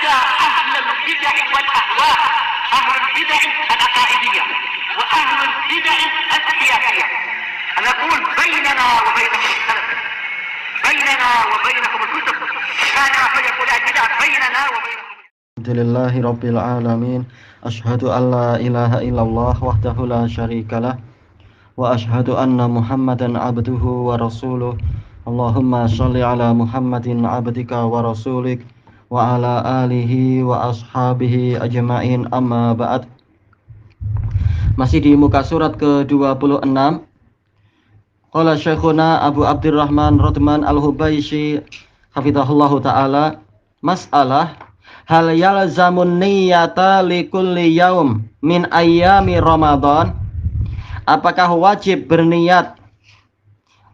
ada ahlul bid'ah wal ahwa, ahlul bid'ah al-aqaidiyah wa ahlul bid'ah al-siyasiyah. Ana aqul bainana wa bainakum al-salaf, bainana wa bainakum al-kutub, kana fayaqul al-bid'ah bainana wa bainakum. Alhamdulillahi rabbil alamin. Asyhadu an la ilaha illallah wahdahu la syarikalah wa asyhadu anna Muhammadan abduhu wa rasuluh. Allahumma shalli ala Muhammadin abdika wa rasulik wa ala alihi wa ashabihi ajma'in, amma ba'd. Masih di muka surat ke-26. Qala Syekhuna Abu Abdurrahman Radman Al-Hubaisy hafizahullahu ta'ala, mas'alah hal yalzamun niyata likulli yaum min ayyami Ramadan. Apakah wajib berniat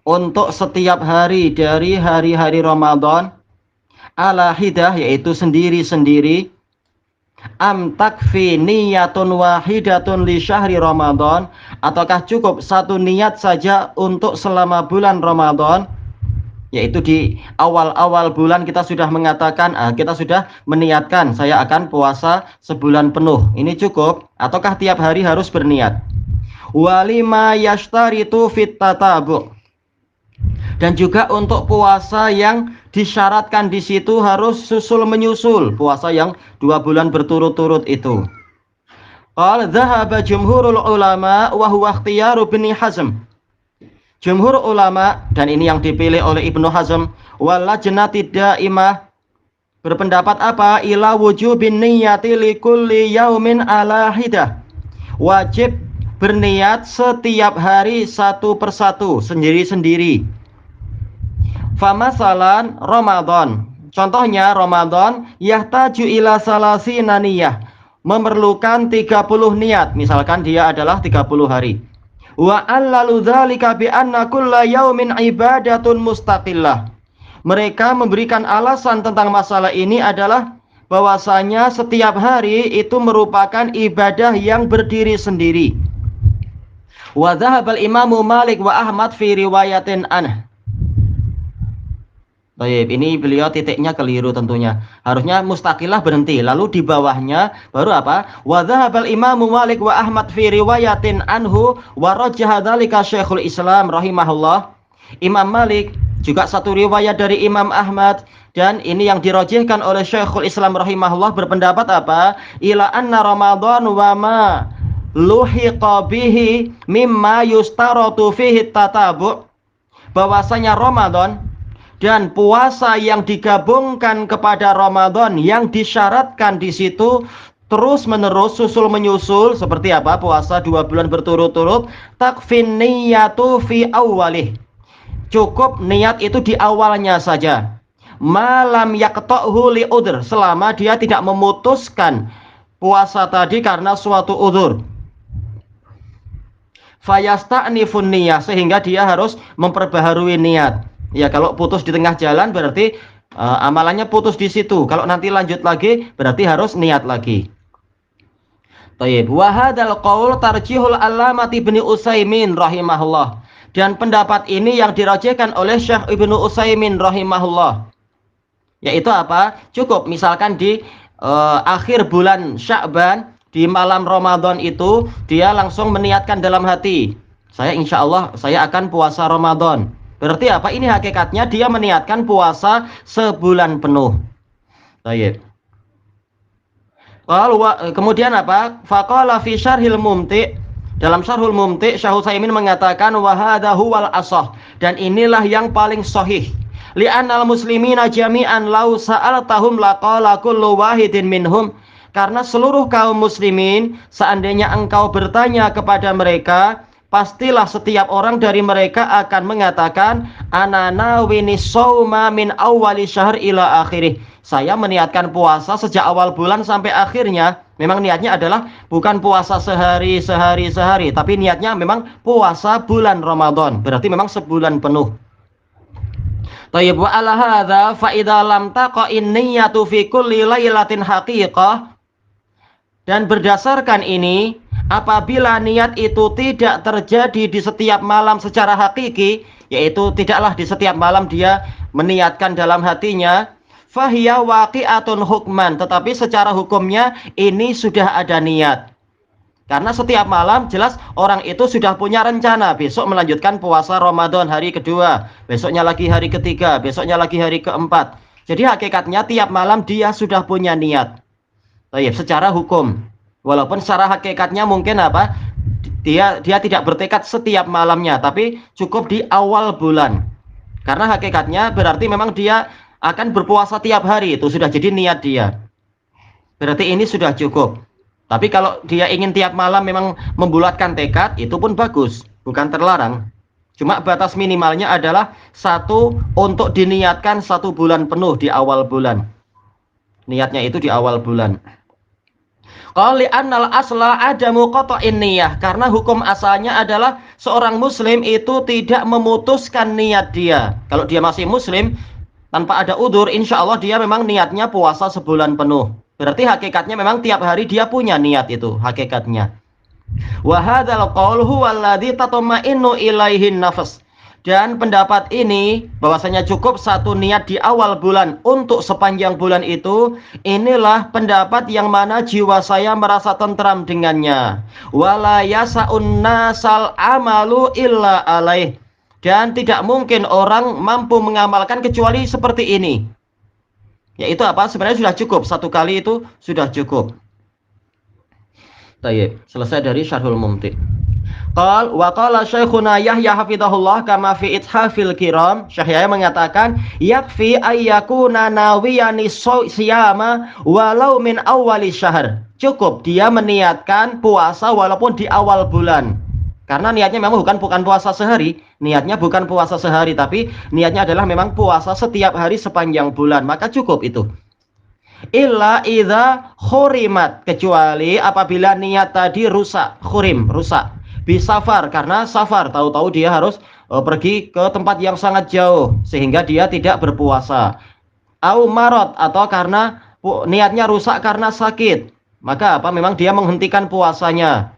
untuk setiap hari dari hari-hari Ramadan? Ala hidah, yaitu sendiri-sendiri. Am takfi niyatun wahidatun li syahri Ramadan, ataukah cukup satu niat saja untuk selama bulan Ramadan? Yaitu di awal-awal bulan kita sudah mengatakan, kita sudah meniatkan saya akan puasa sebulan penuh. Ini cukup ataukah tiap hari harus berniat? Walima yashtaritu fit tatabu. Dan juga untuk puasa yang disyaratkan di situ harus susul menyusul, puasa yang 2 bulan berturut-turut itu. Qala dhahaba jumhurul ulama wa huwa ikhtiyaru Ibnu Hazm. Jumhur ulama, dan ini yang dipilih oleh Ibnu Hazm, wal lajnati daimah, berpendapat apa? Ila wujubin niyati likulli yaumin ala hidah. Wajib berniat setiap hari satu persatu, sendiri-sendiri. Famasalan Ramadan, contohnya Ramadan, yahtaju ila salasina niyah, memerlukan 30 niat, misalkan dia adalah 30 hari. Wa allalu dzalika bi anna kulla yaumin ibadatun mustaqillah. Mereka memberikan alasan tentang masalah ini adalah bahwasanya setiap hari itu merupakan ibadah yang berdiri sendiri. Wa dhahabal Imamu Malik wa Ahmad fi riwayatin anhu. Baik, ini beliau titiknya keliru tentunya. Harusnya mustaqillah berhenti, lalu di bawahnya baru apa? Wa dhahabal Imamu Malik wa Ahmad fi riwayatin anhu wa rajjaha dzalika Syekhul Islam rahimahullah. Imam Malik juga satu riwayat dari Imam Ahmad, dan ini yang dirajihkan oleh Syekhul Islam rahimahullah, berpendapat apa? Ila anna Ramadan wa ma luhiqa bihi mimma yustaratu fihi tatabu. Bahwasanya Ramadan dan puasa yang digabungkan kepada Ramadan yang disyaratkan di situ terus menerus susul menyusul, seperti apa? Puasa 2 bulan berturut-turut, takfin niyatu fi awwalih. Cukup niat itu di awalnya saja. Malam yaqta'hu li udhr, selama dia tidak memutuskan puasa tadi karena suatu udzur. Fayasta'nifun niyah, sehingga dia harus memperbaharui niat. Ya, kalau putus di tengah jalan berarti amalannya putus di situ. Kalau nanti lanjut lagi berarti harus niat lagi. Tayyib. Wa hadzal qaul tarjihul Allamah Ibnu Utsaimin rahimahullah. Dan pendapat ini yang dirajihkan oleh Syekh Ibnu Utsaimin rahimahullah. Yaitu apa? Cukup misalkan di akhir bulan Sya'ban, di malam Ramadan itu dia langsung meniatkan dalam hati, saya insya Allah saya akan puasa Ramadan. Berarti apa? Ini hakikatnya dia meniatkan puasa sebulan penuh. Baik. Kemudian apa? Faqala fi syarhil mumti', dalam syarhul mumti' Syekh Utsaimin mengatakan wa hadza huwal ashah, dan inilah yang paling sahih. Li'annal muslimina jami'an law sa'altahum laqala kullu wahidin minhum, karena seluruh kaum muslimin seandainya engkau bertanya kepada mereka, pastilah setiap orang dari mereka akan mengatakan ana nawini shauma min awwali syahr ila akhirih. Saya meniatkan puasa sejak awal bulan sampai akhirnya. Memang niatnya adalah bukan puasa sehari, tapi niatnya memang puasa bulan Ramadan. Berarti memang sebulan penuh. Thayyib, wa ala hadza fa idza lam taqa'in niyyatu fi kulli lailatin haqiqah. Dan berdasarkan ini, apabila niat itu tidak terjadi di setiap malam secara hakiki, yaitu tidaklah di setiap malam dia meniatkan dalam hatinya, fahiya waqi'atun hukman, tetapi secara hukumnya ini sudah ada niat. Karena setiap malam jelas orang itu sudah punya rencana besok melanjutkan puasa Ramadan hari kedua, besoknya lagi hari ketiga, besoknya lagi hari keempat. Jadi hakikatnya tiap malam dia sudah punya niat. Baik, secara hukum. Walaupun secara hakikatnya mungkin apa? Dia tidak bertekad setiap malamnya, tapi cukup di awal bulan. Karena hakikatnya berarti memang dia akan berpuasa tiap hari, itu sudah jadi niat dia. Berarti ini sudah cukup. Tapi kalau dia ingin tiap malam memang membulatkan tekad, itu pun bagus, bukan terlarang. Cuma batas minimalnya adalah satu untuk diniatkan 1 bulan penuh di awal bulan. Niatnya itu di awal bulan. Qali annal asla adamu qata'in niyah, karena hukum asalnya adalah seorang muslim itu tidak memutuskan niat dia. Kalau dia masih muslim tanpa ada udzur, insya Allah dia memang niatnya puasa sebulan penuh. Berarti hakikatnya memang tiap hari dia punya niat itu hakikatnya. Wa hadzal qaul huwa alladzi tatma'innu ilaihin nafs. Dan pendapat ini bahwasanya cukup 1 niat di awal bulan untuk sepanjang bulan itu, inilah pendapat yang mana jiwa saya merasa tentram dengannya. Wala yasa'un nasal amalu illa alaih. Dan tidak mungkin orang mampu mengamalkan kecuali seperti ini. Yaitu apa? Sebenarnya sudah cukup, 1 kali itu sudah cukup. Baik, selesai dari Syarhul Mumti'. Qal wa qala Syekhuna Yahya hafizahullah kama fi Ithafil Kiram. Syekh Yahya mengatakan yakfi ayyakuna nawiyani siyama walau min awwali syahr. Cukup dia meniatkan puasa walaupun di awal bulan. Karena niatnya memang bukan puasa sehari, niatnya bukan puasa sehari, tapi niatnya adalah memang puasa setiap hari sepanjang bulan, maka cukup itu. Illa idza khurimat, kecuali apabila niat tadi rusak, khurim, rusak. Bisafar, karena safar, tahu-tahu dia harus pergi ke tempat yang sangat jauh sehingga dia tidak berpuasa. Au marad, atau karena niatnya rusak karena sakit, maka apa? Memang dia menghentikan puasanya.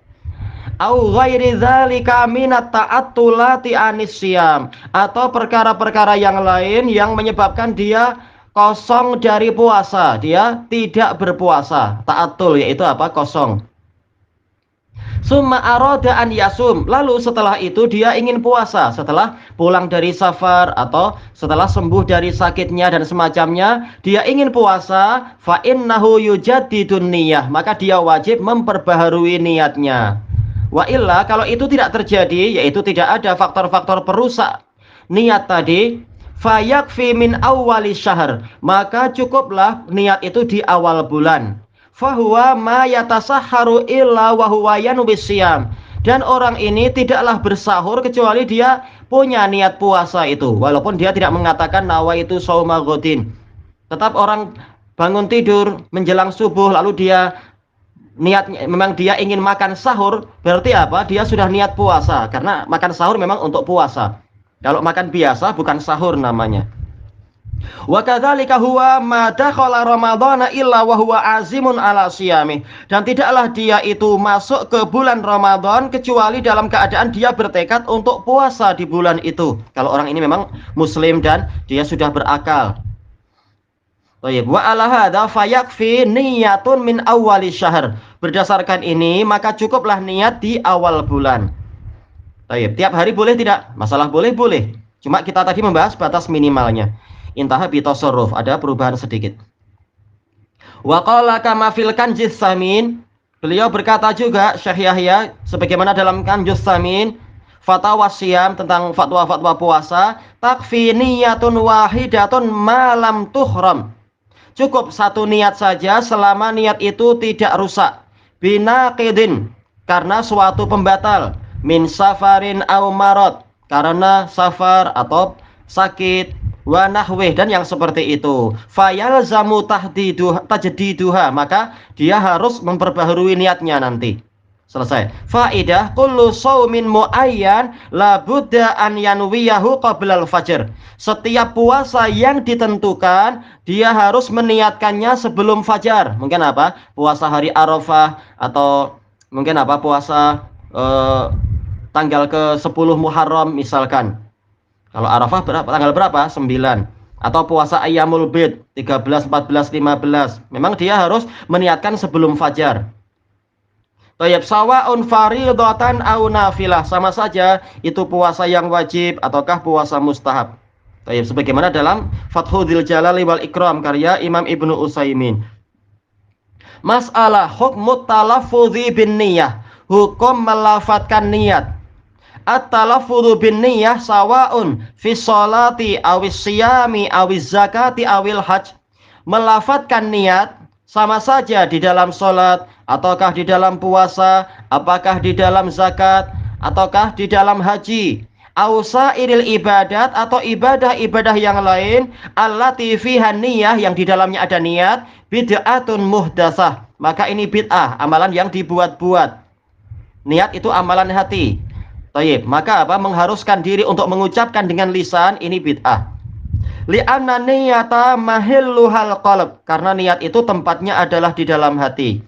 Au ghairi dzalika minat ta'attulati anisyam, atau perkara-perkara yang lain yang menyebabkan dia kosong dari puasa, dia tidak berpuasa. Ta'attul yaitu apa? Kosong. Summa arada an yasum, lalu setelah itu dia ingin puasa setelah pulang dari safar atau setelah sembuh dari sakitnya dan semacamnya, dia ingin puasa, fa innahu yujaddidun niyyah, maka dia wajib memperbaharui niatnya. Wa illa, kalau itu tidak terjadi, yaitu tidak ada faktor-faktor perusak niat tadi, fayakfi min awwali syahr, maka cukuplah niat itu di awal bulan. Fahuwa ma yatasahharu illa wa huwa yanwi siyam, dan orang ini tidaklah bersahur kecuali dia punya niat puasa itu, walaupun dia tidak mengatakan nawaitu shauma ghadin. Tetap orang bangun tidur menjelang subuh lalu dia niatnya memang dia ingin makan sahur, berarti apa? Dia sudah niat puasa, karena makan sahur memang untuk puasa. Kalau makan biasa bukan sahur namanya. Wa kadzalika huwa ma dakhala ramadhana illa wa huwa azimun ala siyamih, dan tidaklah dia itu masuk ke bulan Ramadan kecuali dalam keadaan dia bertekad untuk puasa di bulan itu. Kalau orang ini memang muslim dan dia sudah berakal. Baik, wa ala hadza fayakfi niyatun min awwali syahr. Berdasarkan ini maka cukuplah niat di awal bulan. Baik, tiap hari boleh tidak? Masalah boleh. Cuma kita tadi membahas batas minimalnya. Intaha bi tasarruf, ada perubahan sedikit. Wa qala kama fil Kanjis Samin, beliau berkata juga Syekh Yahya sebagaimana dalam Kanjus Samin, fatwa siyam, tentang fatwa-fatwa puasa, takfi niyatun wahidatun malam tuhram. Cukup 1 niat saja selama niat itu tidak rusak. Binaqidin, karena suatu pembatal. Min safarin au marad, karena safar atau sakit. Wa nahwih, dan yang seperti itu. Fayalzamu tajdiduha, maka dia harus memperbaharui niatnya nanti. Selesai. Faidah kullu shaumin muayyan la budda an yanwiyahu qabla al-fajr. Setiap puasa yang ditentukan dia harus meniatkannya sebelum fajar. Mungkin apa? Puasa hari Arafah, atau mungkin apa? Puasa tanggal ke-10 Muharram misalkan. Kalau Arafah tanggal berapa? 9. atau puasa Ayyamul Bid 13, 14, 15. Memang dia harus meniatkan sebelum fajar. Tayyib, sawaun faridatan au nafilah, sama saja itu puasa yang wajib ataukah puasa mustahab. Tayyib, sebagaimana dalam Fathul Jalali wal Ikram karya Imam Ibnu Utsaimin. Masalah hukmut talaffudzi bin niyah, hukum melafatkan niat. At-talaffudzu bin niyah sawaun fi sholati awis siyami awis zakati awil hajj. Melafatkan niat sama saja di dalam sholat, ataukah di dalam puasa, apakah di dalam zakat, ataukah di dalam haji, ausairil ibadat, atau ibadah-ibadah yang lain, allati fiha niyah, yang di dalamnya ada niat, bid'atun muhdatsah, maka ini bid'ah, amalan yang dibuat-buat. Niat itu amalan hati. Tayyib, maka apa? Mengharuskan diri untuk mengucapkan dengan lisan, ini bid'ah. Li'anna niyata mahilluhal qalb, karena niat itu tempatnya adalah di dalam hati.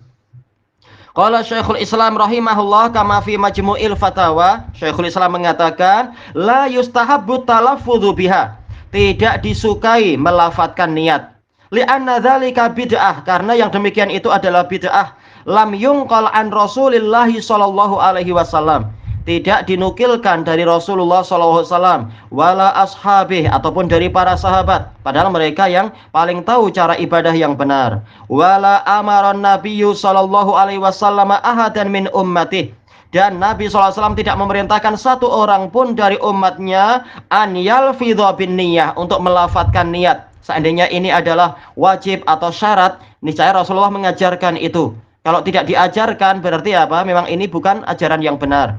Qala Syekhul Islam rahimahullah kama fi Majmu'il Fatawa, Syekhul Islam mengatakan la yustahabbu talaffudzu biha, tidak disukai melafatkan niat. Li'anna dzalika bid'ah, karena yang demikian itu adalah bid'ah. Lam yunqal an Rasulillah sallallahu alaihi wasallam, tidak dinukilkan dari Rasulullah SAW, wala ashabih, ataupun dari para sahabat, padahal mereka yang paling tahu cara ibadah yang benar. Wala amaran nabiyyu sallallahu alaihi wasallam ahadan min ummatih, dan Nabi SAW tidak memerintahkan satu orang pun dari umatnya an yalfidha bin niyah, untuk melafatkan niat. Seandainya ini adalah wajib atau syarat, niscaya Rasulullah mengajarkan itu. Kalau tidak diajarkan berarti apa? Memang ini bukan ajaran yang benar.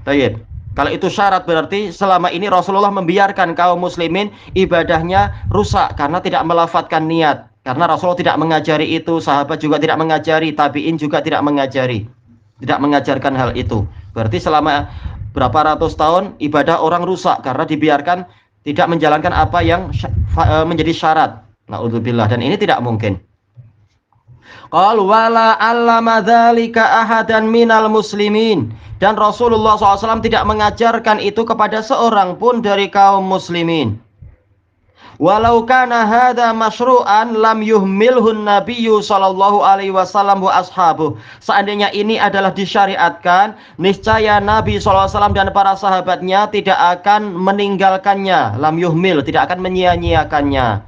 Baik. Kalau itu syarat berarti selama ini Rasulullah membiarkan kaum muslimin ibadahnya rusak karena tidak melafatkan niat. Karena Rasulullah tidak mengajari itu, sahabat juga tidak mengajari, tabi'in juga tidak mengajari. Tidak mengajarkan hal itu. Berarti selama berapa ratus tahun ibadah orang rusak karena dibiarkan tidak menjalankan apa yang menjadi syarat. Na'udzubillah, dan ini tidak mungkin. Qal wala allama dzalika ahadan minal muslimin, dan Rasulullah SAW tidak mengajarkan itu kepada seorang pun dari kaum muslimin. Walau kana hadza masyru'an lam yuhmilhun nabiyyu sallallahu alaihi wasallam wa ashabuh. Seandainya ini adalah disyariatkan, niscaya Nabi SAW dan para sahabatnya tidak akan meninggalkannya. Lam yuhmil, tidak akan menyia-nyiakannya.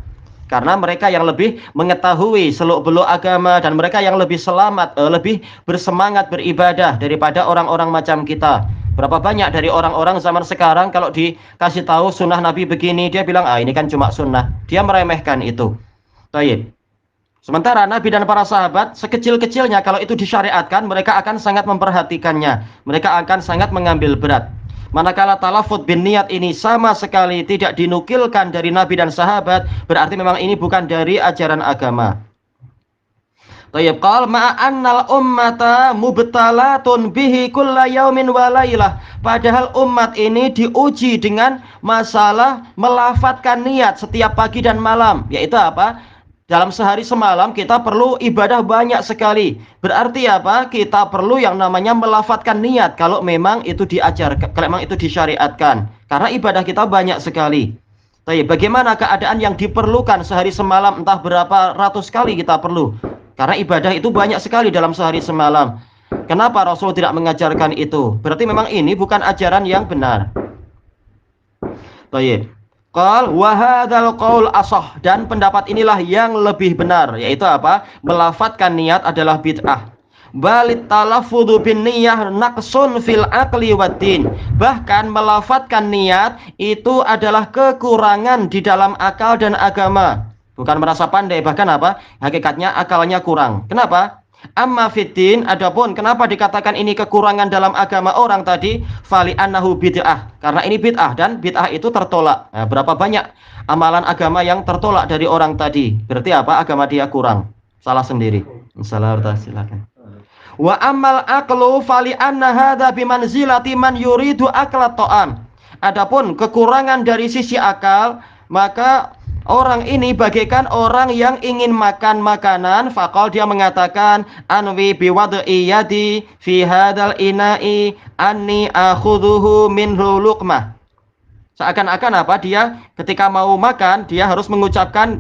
Karena mereka yang lebih mengetahui seluk-beluk agama, dan mereka yang lebih selamat, lebih bersemangat beribadah daripada orang-orang macam kita. Berapa banyak dari orang-orang zaman sekarang kalau dikasih tahu sunnah Nabi begini, dia bilang, ini kan cuma sunnah. Dia meremehkan itu. Baik. Sementara Nabi dan para sahabat, sekecil-kecilnya kalau itu disyariatkan, mereka akan sangat memperhatikannya. Mereka akan sangat mengambil berat. Manakala talafut bin niat ini sama sekali tidak dinukilkan dari Nabi dan sahabat, berarti memang ini bukan dari ajaran agama. Tayyib, qal ma'annal ummata mubtalatun bihi kulla yaumin wa lailah. Padahal umat ini diuji dengan masalah melafatkan niat setiap pagi dan malam. Yaitu apa? Dalam sehari semalam kita perlu ibadah banyak sekali. Berarti apa? Kita perlu yang namanya melafatkan niat kalau memang itu diajarkan, kalau memang itu disyariatkan. Karena ibadah kita banyak sekali. Tapi bagaimana keadaan yang diperlukan sehari semalam, entah berapa ratus kali kita perlu. Karena ibadah itu banyak sekali dalam sehari semalam. Kenapa Rasul tidak mengajarkan itu? Berarti memang ini bukan ajaran yang benar. Baik. Qal wa hadzal qaul ashah, dan pendapat inilah yang lebih benar, yaitu apa? Melafatkan niat adalah bid'ah. Balit talaffudzu bin niyyah naqsun fil aqli waddin. Bahkan melafatkan niat itu adalah kekurangan di dalam akal dan agama. Bukan merasa pandai, bahkan apa? Hakikatnya akalnya kurang. Kenapa? Amma fiddin, adapun kenapa dikatakan ini kekurangan dalam agama orang tadi? Fali annahu bid'ah, karena ini bid'ah, dan bid'ah itu tertolak. Nah, berapa banyak amalan agama yang tertolak dari orang tadi? Berarti apa? Agama dia kurang. Salah sendiri. Silakan. Wa ammal aqlu fali anna hadza bimanzilati man yuridu aklat ta'am. Adapun kekurangan dari sisi akal, maka orang ini bagaikan orang yang ingin makan makanan. Faqal, dia mengatakan, anwi biwad'i yadi fi hadzal ina'i anni akhudhuhu minhu luqmah. Seakan-akan apa? Dia ketika mau makan, dia harus mengucapkan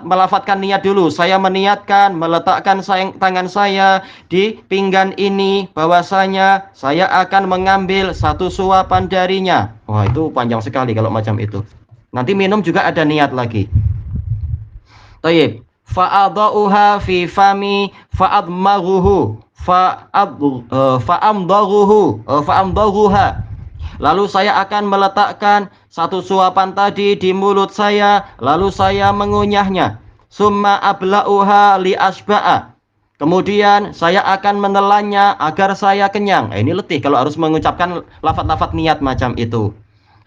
melafatkan niat dulu. Saya meniatkan meletakkan tangan saya di pinggan ini, bahwasanya saya akan mengambil satu suapan darinya. Wah, itu panjang sekali kalau macam itu. Nanti minum juga ada niat lagi. Tayyib. Fa'adha'uha fi fami fa'admaghuhu fa'amdaghuha. Lalu saya akan meletakkan satu suapan tadi di mulut saya, lalu saya mengunyahnya. Summa abla'uha li asba'a. Kemudian saya akan menelannya agar saya kenyang. Ini letih kalau harus mengucapkan lafaz-lafaz niat macam itu.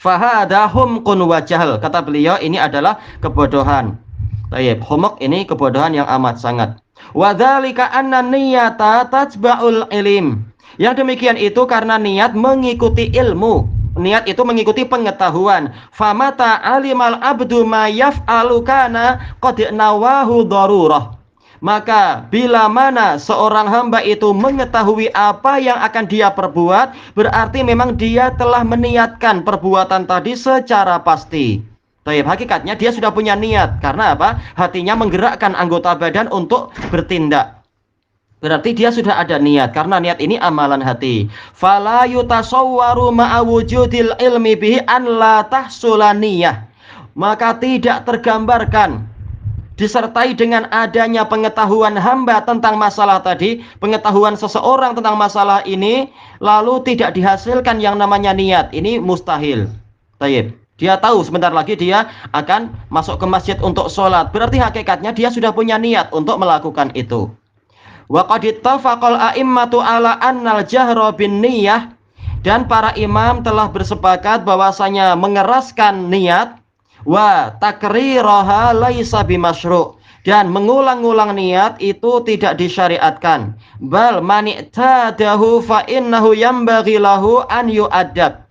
Fahada humqun wa jahl. Kata beliau, ini adalah kebodohan. Tayyib, humq ini kebodohan yang amat sangat. Wa dzalika anna niyata tatba'ul ilm. Yang demikian itu karena niat mengikuti ilmu. Niat itu mengikuti pengetahuan. Famata alimal abdu ma yaf'alu kana qad nawahu darurah. Maka bila mana seorang hamba itu mengetahui apa yang akan dia perbuat, berarti memang dia telah meniatkan perbuatan tadi secara pasti. Tayyib, hakikatnya dia sudah punya niat. Karena apa? Hatinya menggerakkan anggota badan untuk bertindak. Berarti dia sudah ada niat, karena niat ini amalan hati. Fala yutasawwaru ma'a wujudil ilmi bihi an la tahsula niyah. Maka tidak tergambarkan disertai dengan adanya pengetahuan hamba tentang masalah tadi, pengetahuan seseorang tentang masalah ini, lalu tidak dihasilkan yang namanya niat. Ini mustahil. Tayyib. Dia tahu sebentar lagi dia akan masuk ke masjid untuk sholat. Berarti hakikatnya dia sudah punya niat untuk melakukan itu. Wa qad ittafaqal a'immatu ala annal jahra bin niyyah, dan para imam telah bersepakat bahwasanya mengeraskan niat wa takriraha laisa bimasyru', dan mengulang-ulang niat itu tidak disyariatkan. Bal mani'tadahu fa innahu yambaghi lahu an yu'addab.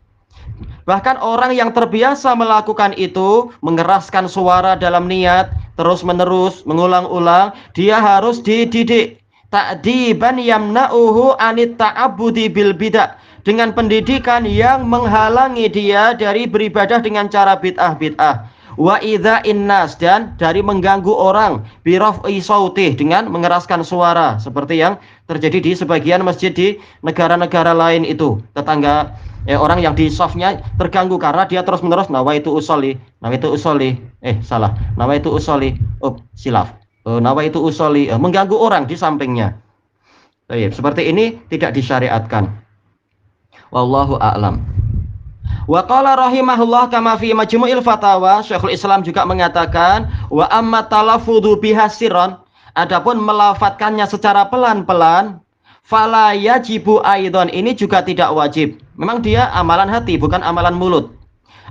Bahkan orang yang terbiasa melakukan itu, mengeraskan suara dalam niat terus-menerus, mengulang-ulang, dia harus dididik. Ta'diban yamna'uhu anit ta'abbudi bil bid'ah, dengan pendidikan yang menghalangi dia dari beribadah dengan cara bid'ah-bid'ah. Wa idza'in nas, dan dari mengganggu orang bi raf'i sautih, dengan mengeraskan suara seperti yang terjadi di sebagian masjid di negara-negara lain itu. Tetangga orang yang di safnya terganggu karena dia terus-menerus nawaitu usolli, silaf. Nawaitu usolli, mengganggu orang di sampingnya. Seperti ini tidak disyariatkan. Wallahu a'lam. Wa qala rahimahullah kama fi majmu'il fatawa, Syekhul Islam juga mengatakan, wa amma talaffudhu biha sirran, adapun melafatkannya secara pelan-pelan, fala yajibu aidon, ini juga tidak wajib. Memang dia amalan hati, bukan amalan mulut.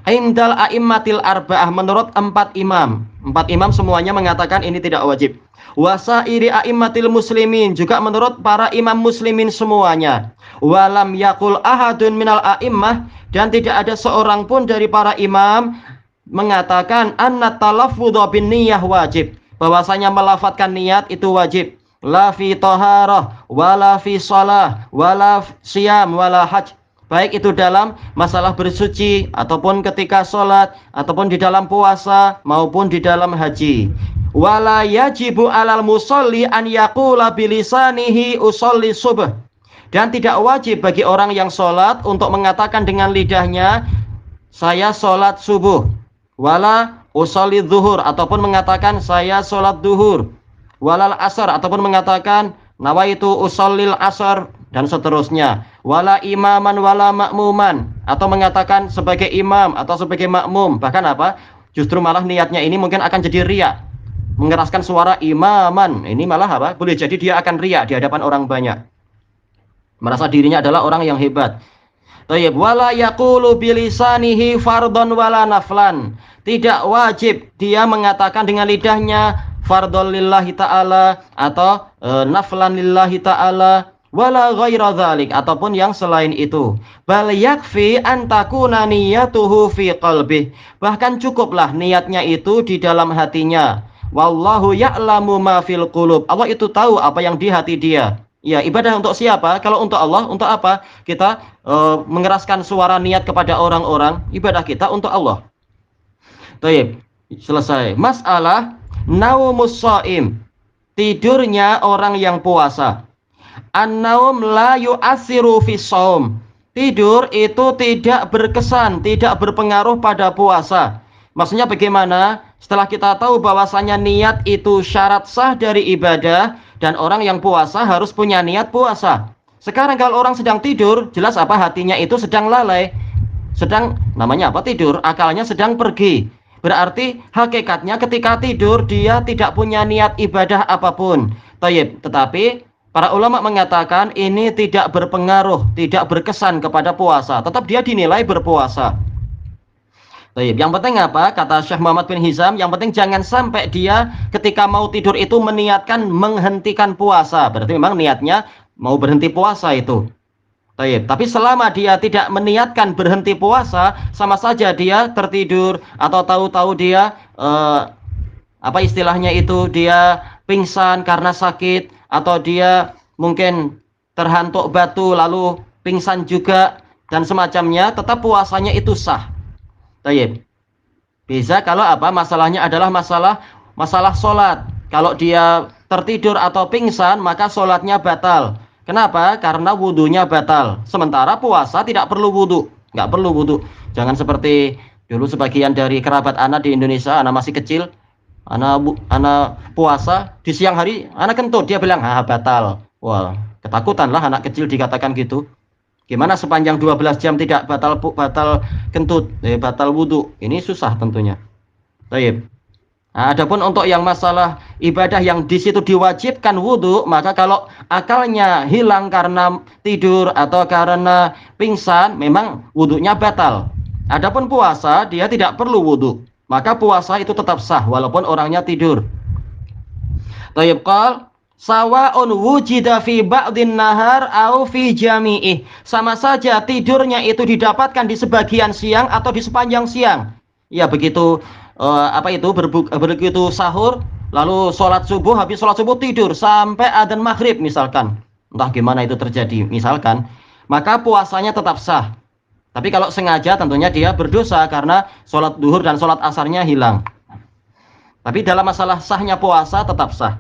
Indal a'immatil arba'ah, menurut 4 imam. 4 imam semuanya mengatakan ini tidak wajib. Wasairi a'immatil muslimin, juga menurut para imam muslimin semuanya. Walam yakul ahadun minal a'immah, dan tidak ada seorang pun dari para imam mengatakan anna talaffudha bin niyyah wajib, bahwasanya melafatkan niat itu wajib. La fi taharah, wala fi shalah, wala siyam, wala hajj. Baik itu dalam masalah bersuci, ataupun ketika sholat, ataupun di dalam puasa, maupun di dalam haji. Wala yajibu alal musolli an yaqula bilisanihi usolli subh, dan tidak wajib bagi orang yang sholat untuk mengatakan dengan lidahnya, saya sholat subuh. Wala usolli zuhur, ataupun mengatakan saya sholat duhur. Walal asar, ataupun mengatakan nawaitu usallil asar, dan seterusnya. Wala imaman wala makmuman, atau mengatakan sebagai imam atau sebagai makmum. Bahkan apa? Justru malah niatnya ini mungkin akan jadi riya, mengeraskan suara imaman. Ini malah apa? Boleh jadi dia akan riya di hadapan orang banyak, merasa dirinya adalah orang yang hebat. Tayyib. Wala yaqulu bilisanihi fardhon wala naflan, tidak wajib dia mengatakan dengan lidahnya fardhon lillahi ta'ala atau naflan lillahi ta'ala, wala ghaira dzalik, ataupun yang selain itu. Bal yakfi an takuna niyatuhu fi qalbih, bahkan cukuplah niatnya itu di dalam hatinya. Wallahu ya'lamu ma fil qulub, Allah itu tahu apa yang di hati dia. Ya, ibadah untuk siapa? Kalau untuk Allah, untuk apa? Kita mengeraskan suara niat kepada orang-orang, ibadah kita untuk Allah. Baik, selesai. Masalah naumus shaim. Tidurnya orang yang puasa. An-naum la yu'assiru fi shaum. Tidur itu tidak berkesan, tidak berpengaruh pada puasa. Maksudnya bagaimana? Setelah kita tahu bahwasanya niat itu syarat sah dari ibadah dan orang yang puasa harus punya niat puasa. Sekarang kalau orang sedang tidur, jelas apa hatinya itu sedang lalai. Sedang namanya apa tidur? Akalnya sedang pergi. Berarti hakikatnya ketika tidur dia tidak punya niat ibadah apapun. Tetapi para ulama mengatakan ini tidak berpengaruh, tidak berkesan kepada puasa. Tetap dia dinilai berpuasa. Yang penting apa? Kata Syekh Muhammad bin Hizam, yang penting jangan sampai dia ketika mau tidur itu meniatkan menghentikan puasa. Berarti memang niatnya mau berhenti puasa itu. Tapi selama dia tidak meniatkan berhenti puasa, sama saja dia tertidur atau tahu-tahu dia apa istilahnya itu, dia pingsan karena sakit, atau dia mungkin terhantuk batu lalu pingsan juga dan semacamnya, tetap puasanya itu sah. Bisa kalau apa masalahnya adalah masalah sholat. Kalau dia tertidur atau pingsan maka sholatnya batal. Kenapa? Karena wudhunya batal. Sementara puasa tidak perlu wudhu, nggak perlu wudhu. Jangan seperti dulu sebagian dari kerabat anak di Indonesia, anak masih kecil, anak puasa di siang hari anak kentut, dia bilang batal. Wah, ketakutan lah anak kecil dikatakan gitu. Gimana sepanjang 12 jam tidak batal kentut, batal wudhu? Ini susah tentunya. Baik. Nah, adapun untuk yang masalah ibadah yang di situ diwajibkan wudhu, maka kalau akalnya hilang karena tidur atau karena pingsan, memang wudhunya batal. Adapun puasa, dia tidak perlu wudhu, maka puasa itu tetap sah walaupun orangnya tidur. Tayyib qal sawa'un wujida fi ba'din nahar au fi jami'ih. Sama saja tidurnya itu didapatkan di sebagian siang atau di sepanjang siang. Ya begitu begitu sahur lalu sholat subuh, habis sholat subuh tidur sampai adzan maghrib misalkan. Entah gimana itu terjadi misalkan, maka puasanya tetap sah. Tapi kalau sengaja tentunya dia berdosa karena sholat duhur dan sholat asarnya hilang. Tapi dalam masalah sahnya puasa tetap sah.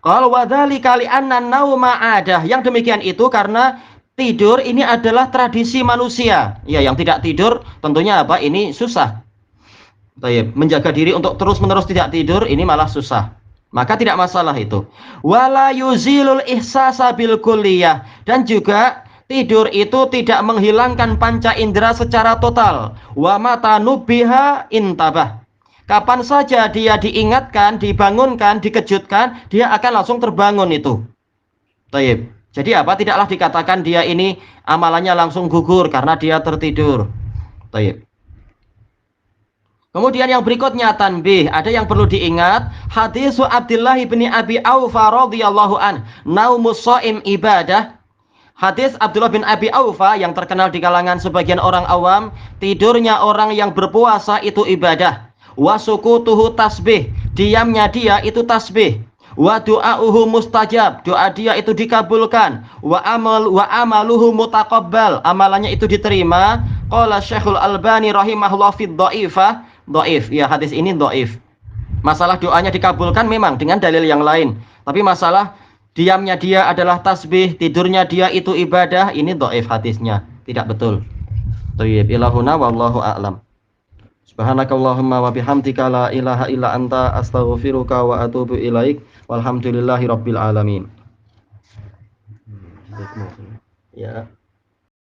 Kalau wadzalika li'anna nauma adah, yang demikian itu karena tidur ini adalah tradisi manusia. Ya, yang tidak tidur tentunya apa? Ini susah. Menjaga diri untuk terus-menerus tidak tidur ini malah susah. Maka tidak masalah itu. Wala yuzilul ihsasa bil kulliyah, dan juga tidur itu tidak menghilangkan panca indera secara total. Wa mata nubiha intabah. Kapan saja dia diingatkan, dibangunkan, dikejutkan, dia akan langsung terbangun itu. Jadi apa? Tidaklah dikatakan dia ini amalannya langsung gugur karena dia tertidur. Kemudian yang berikutnya tanbih, ada yang perlu diingat, hadis Abdullah bin Abi Aufa radhiyallahu an, naumus shaim ibadah. Hadis Abdullah bin Abi Aufa yang terkenal di kalangan sebagian orang awam, tidurnya orang yang berpuasa itu ibadah. Wa sukutuhu tasbih, diamnya dia itu tasbih. Wa du'auhu mustajab, doa dia itu dikabulkan. Wa amaluhu mutaqabbal, amalannya itu diterima. Qala Syekhul Albani rahimahullah fi dhaifah, dhaif. Ya, hadis ini dhaif. Masalah doanya dikabulkan memang dengan dalil yang lain, tapi masalah diamnya dia adalah tasbih, tidurnya dia itu ibadah, ini dhaif hadisnya, tidak betul. Thayyib ilahuna wallahu a'lam. Subhanakallahumma wa bihamdika la ilaha illa anta astaghfiruka wa atubu ilaik. Walhamdulillahi rabbil alamin. Ya.